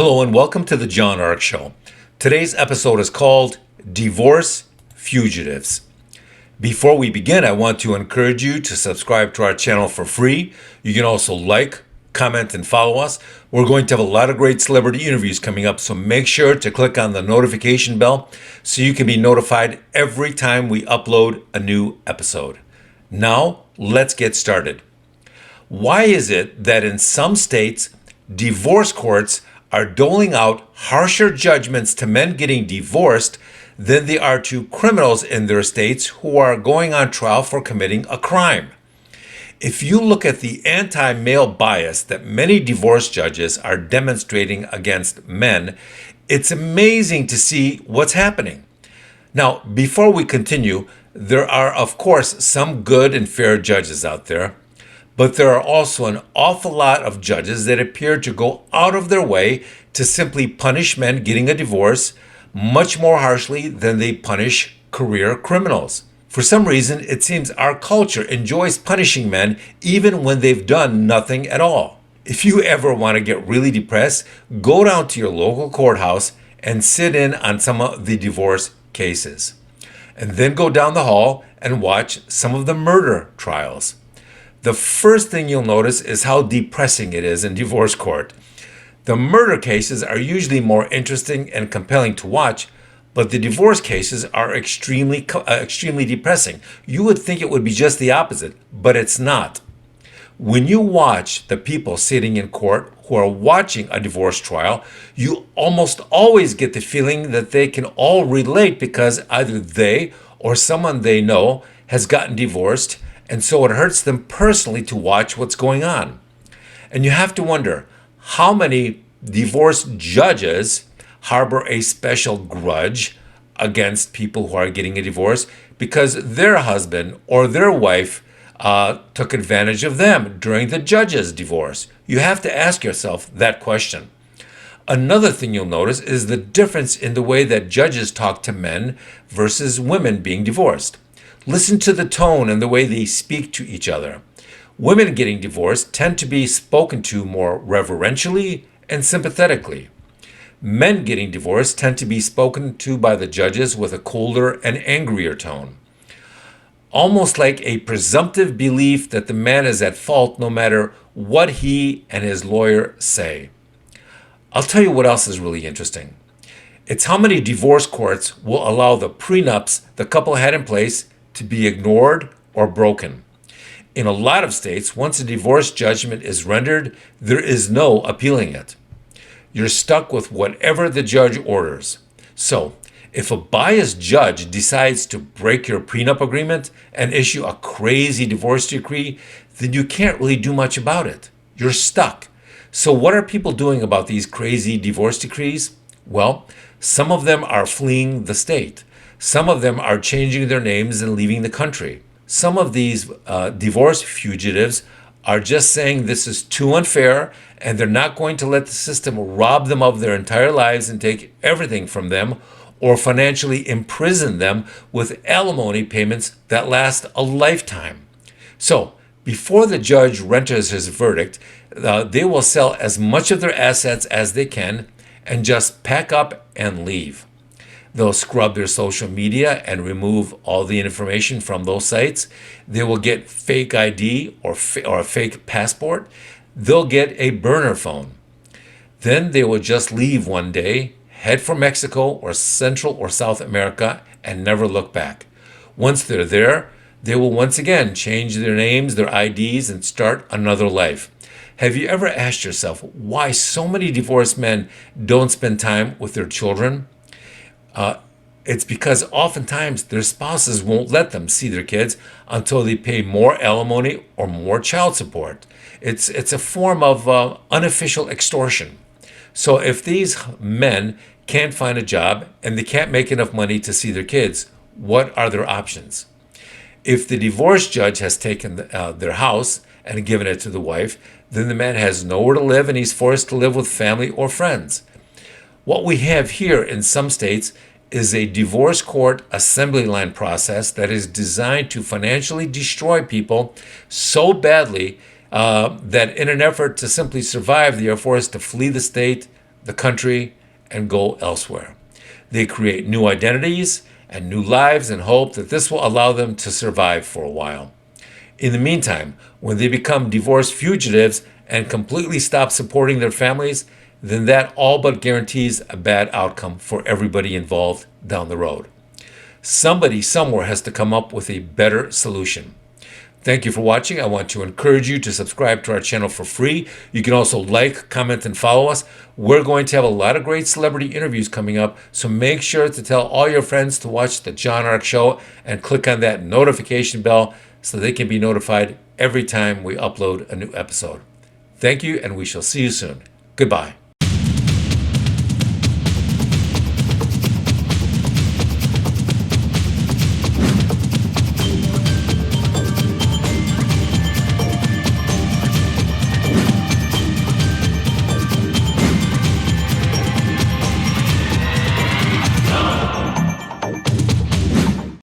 Hello and welcome to the John Ark Show. Today's episode is called Divorce Fugitives. Before we begin, I want to encourage you to subscribe to our channel for free. You can also like, comment, and follow us. We're going to have a lot of great celebrity interviews coming up, so make sure to click on the notification bell so you can be notified every time we upload a new episode. Now, let's get started. Why is it that in some states, divorce courts are doling out harsher judgments to men getting divorced than they are to criminals in their states who are going on trial for committing a crime? If you look at the anti-male bias that many divorce judges are demonstrating against men, it's amazing to see what's happening. Now, before we continue, there are, of course, some good and fair judges out there. But there are also an awful lot of judges that appear to go out of their way to simply punish men getting a divorce much more harshly than they punish career criminals. For some reason, it seems our culture enjoys punishing men even when they've done nothing at all. If you ever want to get really depressed, go down to your local courthouse and sit in on some of the divorce cases. And then go down the hall and watch some of the murder trials. The first thing you'll notice is how depressing it is in divorce court. The murder cases are usually more interesting and compelling to watch, but the divorce cases are extremely depressing. You would think it would be just the opposite, but it's not. When you watch the people sitting in court who are watching a divorce trial, you almost always get the feeling that they can all relate because either they or someone they know has gotten divorced, and so it hurts them personally to watch what's going on. And you have to wonder, how many divorce judges harbor a special grudge against people who are getting a divorce because their husband or their wife took advantage of them during the judge's divorce? You have to ask yourself that question. Another thing you'll notice is the difference in the way that judges talk to men versus women being divorced. Listen to the tone and the way they speak to each other. Women getting divorced tend to be spoken to more reverentially and sympathetically. Men getting divorced tend to be spoken to by the judges with a colder and angrier tone. Almost like a presumptive belief that the man is at fault no matter what he and his lawyer say. I'll tell you what else is really interesting. It's how many divorce courts will allow the prenups the couple had in place to be ignored or broken. In a lot of states, once a divorce judgment is rendered, there is no appealing it. You're stuck with whatever the judge orders. So, if a biased judge decides to break your prenup agreement and issue a crazy divorce decree, then you can't really do much about it. You're stuck. So what are people doing about these crazy divorce decrees? Well, some of them are fleeing the state. Some of them are changing their names and leaving the country. Some of these divorce fugitives are just saying this is too unfair and they're not going to let the system rob them of their entire lives and take everything from them or financially imprison them with alimony payments that last a lifetime. So, before the judge renders his verdict, they will sell as much of their assets as they can and just pack up and leave. They'll scrub their social media and remove all the information from those sites. They will get fake ID or a fake passport. They'll get a burner phone. Then they will just leave one day, head for Mexico or Central or South America, and never look back. Once they're there, they will once again change their names, their IDs, and start another life. Have you ever asked yourself why so many divorced men don't spend time with their children? It's because oftentimes their spouses won't let them see their kids until they pay more alimony or more child support. It's a form of unofficial extortion. So if these men can't find a job and they can't make enough money to see their kids, what are their options? If the divorce judge has taken their house and given it to the wife, then the man has nowhere to live and he's forced to live with family or friends. What we have here in some states is a divorce court assembly line process that is designed to financially destroy people so badly that in an effort to simply survive, they are forced to flee the state, the country, and go elsewhere. They create new identities and new lives and hope that this will allow them to survive for a while. In the meantime, when they become divorce fugitives and completely stop supporting their families, then that all but guarantees a bad outcome for everybody involved down the road. Somebody somewhere has to come up with a better solution. Thank you for watching. I want to encourage you to subscribe to our channel for free. You can also like, comment, and follow us. We're going to have a lot of great celebrity interviews coming up, so make sure to tell all your friends to watch The John Ark Show and click on that notification bell so they can be notified every time we upload a new episode. Thank you, and we shall see you soon. Goodbye.